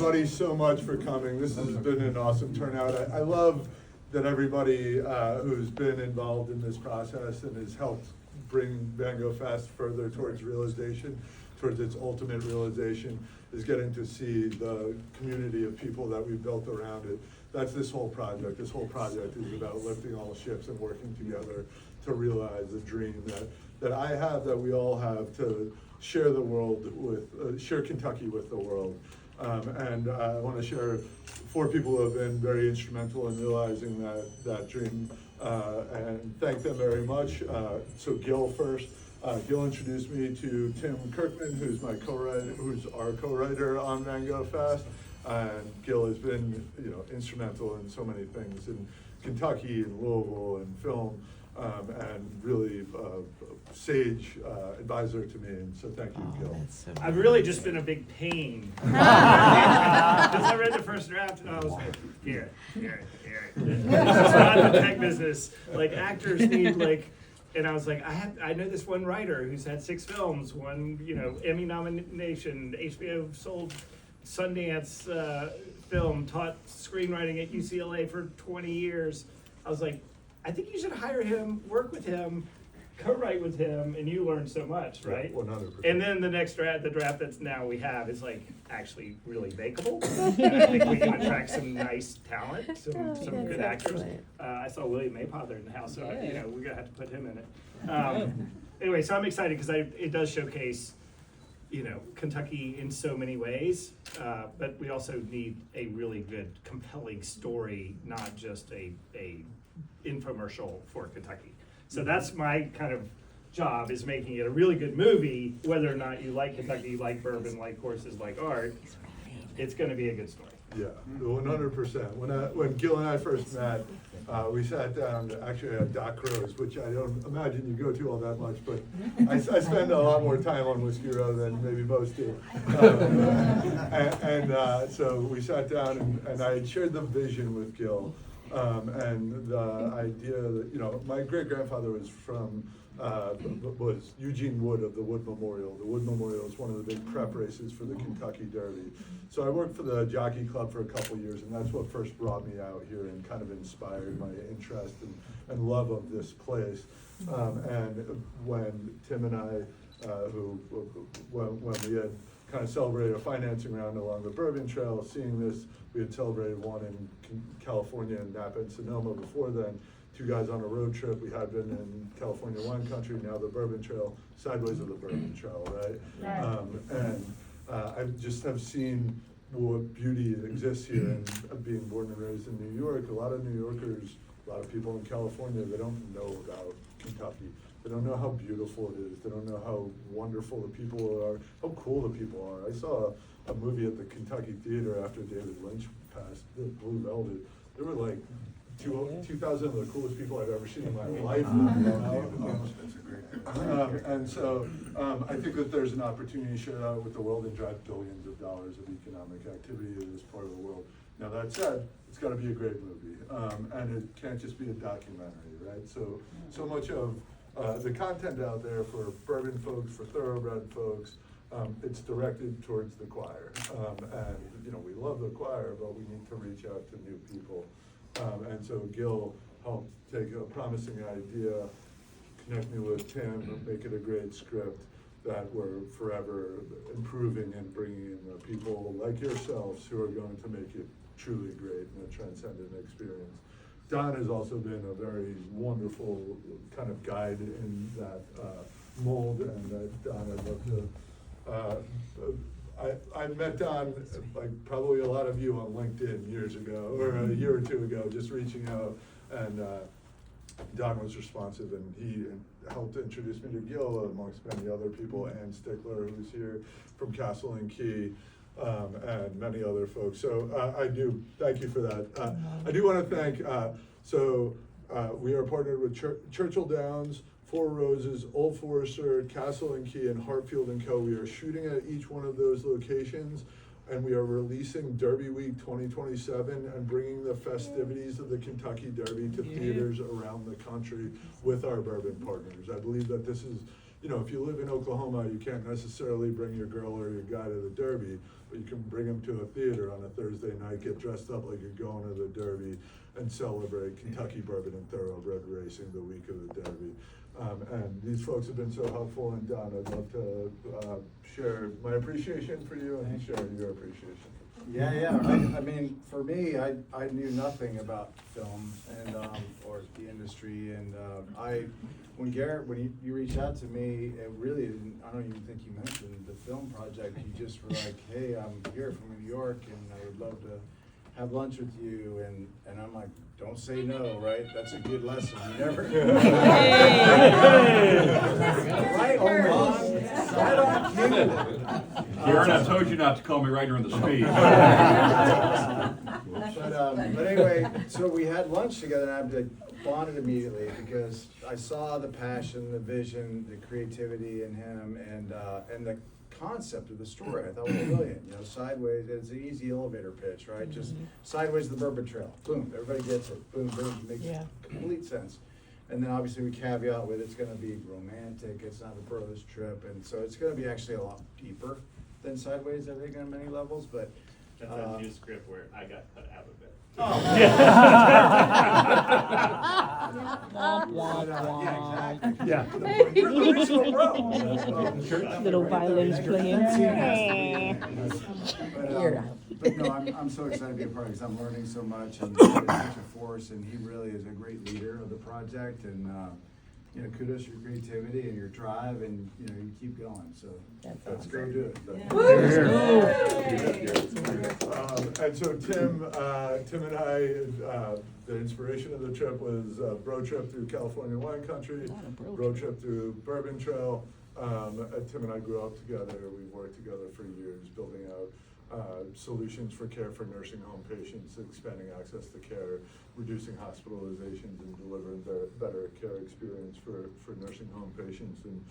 everybody so much for coming. This has been an awesome turnout. I love that everybody who's been involved in this process and has helped bring Van Gogh Fest further towards realization, towards its ultimate realization, is getting to see the community of people that we've built around it. That's this whole project. This whole project is about lifting all ships and working together to realize the dream that I have, that we all have, to share the world with, share Kentucky with the world. And I want to share 4 people who have been very instrumental in realizing that dream, and thank them very much. So Gil first. Gil introduced me to Tim Kirkman, who's my co-writer, who's our co-writer on Van Gogh Fest. And Gil has been, instrumental in so many things in Kentucky and Louisville and film, and really sage advisor to me. And so thank you, Gil. So I've really just been a big pain. Because I read the first draft and I was like, here. This is not the tech business. Like, actors need and I was like, I know this one writer who's had 6 films, one Emmy nomination, HBO sold Sundance film, taught screenwriting at UCLA for 20 years. I was like, I think you should hire him, work with him, co-write with him, and you learn so much, right? 100%. And then the next draft, the draft that's now we have, is like actually really makeable. And I think we can attract some nice talent, some good actors. I saw William Maypother in the house, so we're gonna have to put him in it. Anyway, so I'm excited because it does showcase, Kentucky in so many ways, but we also need a really good, compelling story, not just a infomercial for Kentucky. So that's my kind of job, is making it a really good movie, whether or not you like Kentucky, like bourbon, like horses, like art. It's going to be a good story. Yeah, 100%. When Gil and I first met, we sat down actually at Doc Crow's, which I don't imagine you go to all that much, but I spend a lot more time on Whiskey Row than maybe most do. So we sat down and I had shared the vision with Gil, and the idea that, my great-grandfather was was Eugene Wood of the Wood Memorial. The Wood Memorial is one of the big prep races for the Kentucky Derby. So I worked for the Jockey Club for a couple years, and that's what first brought me out here and kind of inspired my interest and love of this place. And when Tim and I, when we had kind of celebrated a financing round along the Bourbon Trail, seeing this, we had celebrated one in California in Napa and Sonoma before then. 2 guys on a road trip. We had been in California wine country, now the Bourbon Trail, sideways of the Bourbon Trail, right? I just have seen what beauty exists here, and being born and raised in New York, a lot of New Yorkers, a lot of people in California, they don't know about Kentucky. They don't know how beautiful it is. They don't know how wonderful the people are, how cool the people are. I saw a movie at the Kentucky Theater after David Lynch passed, The Blue Velvet. There were like 2,000 of the coolest people I've ever seen in my life. That's a great And so I think that there's an opportunity to share that with the world and drive billions of dollars of economic activity in this part of the world. Now that said, it's got to be a great movie, and it can't just be a documentary, right? So much of the content out there for bourbon folks, for thoroughbred folks, it's directed towards the choir, and we love the choir, but we need to reach out to new people. And so Gil helped take a promising idea, connect me with Tim, make it a great script that we're forever improving and bringing in the people like yourselves who are going to make it truly great and a transcendent experience. Don has also been a very wonderful kind of guide in that mold, and Don, I'd love to I met Don, like probably a lot of you on LinkedIn years ago, or a year or 2 ago, just reaching out, and Don was responsive, and he helped introduce me to Gil amongst many other people, Ann Stickler, who's here from Castle and Key, and many other folks. So I do thank you for that. I do want to thank, we are partnered with Churchill Downs, Four Roses, Old Forester, Castle and Key, and Hartfield and Co. We are shooting at each one of those locations, and we are releasing Derby Week 2027 and bringing the festivities of the Kentucky Derby to theaters around the country with our bourbon partners. I believe that this is you know, if you live in Oklahoma, you can't necessarily bring your girl or your guy to the Derby, but you can bring them to a theater on a Thursday night, get dressed up like you're going to the Derby, and celebrate Kentucky Bourbon and Thoroughbred racing the week of the Derby. And these folks have been so helpful, and Don, I'd love to share my appreciation for you and share your appreciation. Yeah. I mean, for me, I knew nothing about film and or the industry, and when Garrett, when you reached out to me, it really didn't. I don't even think you mentioned the film project. You just were like, "Hey, I'm here from New York, and I would love to have lunch with you," and I'm like, "Don't say no, right? That's a good lesson. You never." Right on. Right on cue. Garrett, I told you not to call me right during the speech. But anyway, so we had lunch together, and I bonded immediately because I saw the passion, the vision, the creativity in him, and the concept of the story. I thought was brilliant. You know, Sideways, it's an easy elevator pitch, right? Just Sideways the Bourbon Trail. Boom, everybody gets it. Boom, boom, makes complete sense. And then obviously we caveat with it's going to be romantic. It's not a bro's trip, and so it's going to be actually a lot deeper than Sideways, I think, on many levels. But that's a new script where I got cut out of it. Yeah, exactly. Little violins playing. But no, I'm so excited to be a part of it because I'm learning so much, and he's such a force, and he really is a great leader of the project, and you know, kudos to your creativity and your drive, and you know, you keep going. So let's go do it. And so Tim and I, the inspiration of the trip was a road trip through California wine country, road trip through Bourbon Trail. Tim and I grew up together. We've worked together for years, building out solutions for care for nursing home patients, expanding access to care, reducing hospitalizations, and delivering better care experience for nursing home patients. And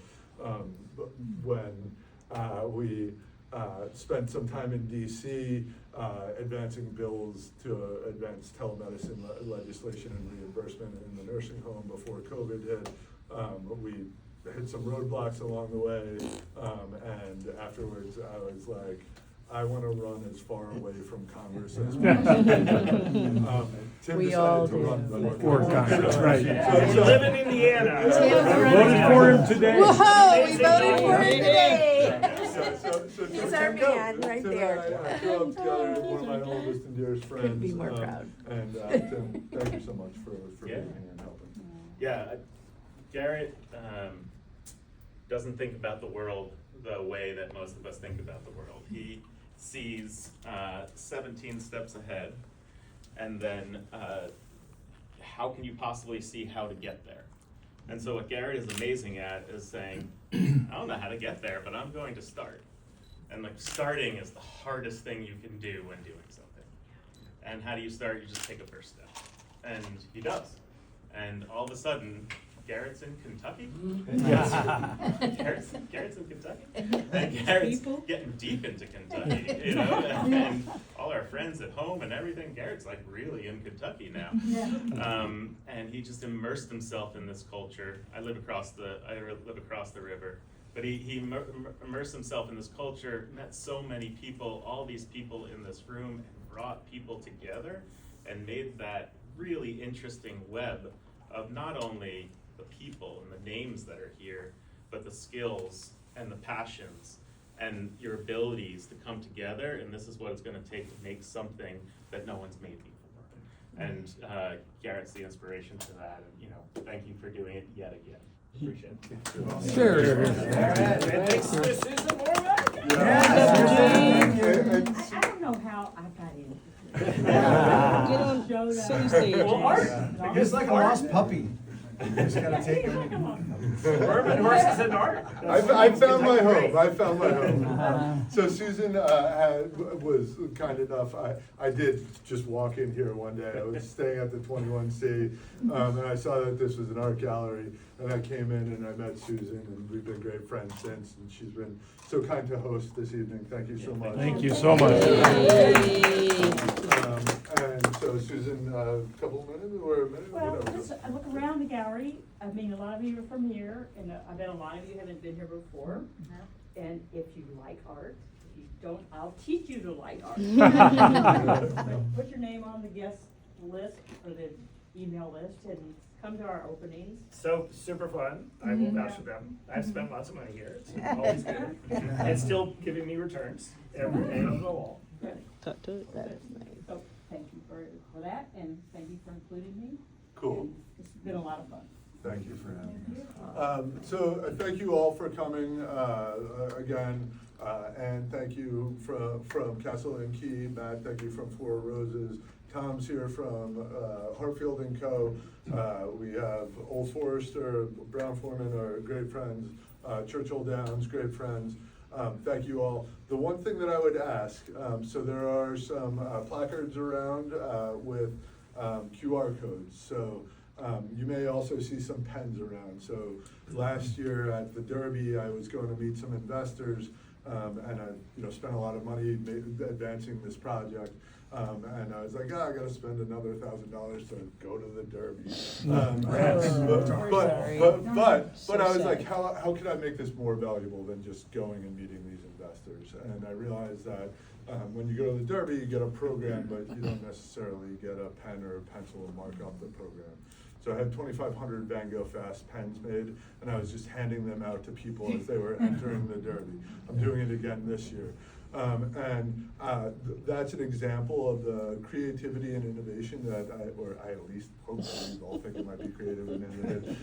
when we spent some time in DC advancing bills to advance telemedicine legislation and reimbursement in the nursing home before COVID hit, we hit some roadblocks along the way, and afterwards I was like, I want to run as far away from Congress as possible. Tim We decided all to do. run For Congress, right. So- You live in Indiana. Voted for him today. Whoa, we voted for him today. So He's our man right Tim there. and I grew up together, one of my oldest and dearest friends. Couldn't be more proud. And Tim, thank you so much for being here and helping. Yeah, Garrett doesn't think about the world the way that most of us think about the world. He sees 17 steps ahead, and then how can you possibly see how to get there? And so what Garrett is amazing at is saying, I don't know how to get there, but I'm going to start. And like starting is the hardest thing you can do when doing something. And how do you start? You just take a first step. And he does. And all of a sudden, Garrett's in Kentucky? Garrett's in Kentucky? And Garrett's getting deep into Kentucky, you know, and all our friends at home and everything, Garrett's like really in Kentucky now. And he just immersed himself in this culture. I live across the river, but he immersed himself in this culture, met so many people, all these people in this room, and brought people together and made that really interesting web of not only the people and the names that are here, but the skills and the passions and your abilities to come together, and this is what it's going to take to make something that no one's made before. And Garrett's the inspiration to that, and you know, thank you for doing it yet again. Appreciate it. Sure. I don't know how I got in. Get on city stage. Well, Art, It's like a lost puppy. You just gotta take him. Bourbon horses and art. I found my home. I found my home. So Susan was kind enough. I did just walk in here one day. I was staying at the 21C, and I saw that this was an art gallery. And I came in and I met Susan, and we've been great friends since. And she's been so kind to host this evening. Thank you so much. Thank you so much. And so Susan, a couple of minutes or a minute, Well, whatever. just, I look around the gallery, I mean, a lot of you are from here, and I bet a lot of you haven't been here before. And if you like art, if you don't, I'll teach you to like art. But put your name on the guest list, or the email list, and come to our openings. So, super fun, I will vouch for them, I've spent lots of money here, it's always good, and still giving me returns every day on the wall. Good. Talk to it, that's nice. So, thank you for that, and thank you for including me. Cool. And it's been a lot of fun. Thank you for having us. So thank you all for coming again, and thank you from Castle and Key. Matt, thank you from Four Roses. Tom's here from Hartfield and Co. We have Old Forester, Brown Foreman are great friends. Churchill Downs, great friends. Thank you all. The one thing that I would ask, so there are some placards around with QR codes. So you may also see some pens around. So last year at the Derby, I was going to meet some investors, and I spent a lot of money advancing this project. And I was like, I got to spend another $1,000 to go to the Derby. But I was like, how can I make this more valuable than just going and meeting these investors? And I realized that when you go to the Derby, you get a program, but you don't necessarily get a pen or a pencil to mark up the program. So I had 2,500 Van Gogh Fast pens made, and I was just handing them out to people as they were entering the Derby. I'm doing it again this year. That's an example of the creativity and innovation that I at least hope that we all think it might be creative and innovative.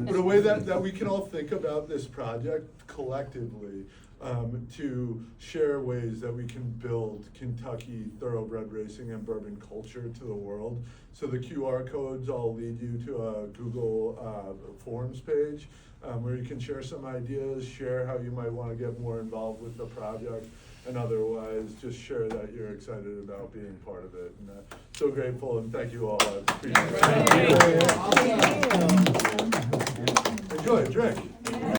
But a way that we can all think about this project collectively, to share ways that we can build Kentucky thoroughbred racing and bourbon culture to the world. So the QR codes all lead you to a Google Forms page where you can share some ideas, share how you might want to get more involved with the project, and otherwise just share that you're excited about being part of it. And so grateful, and thank you all. I appreciate it. Enjoy a drink.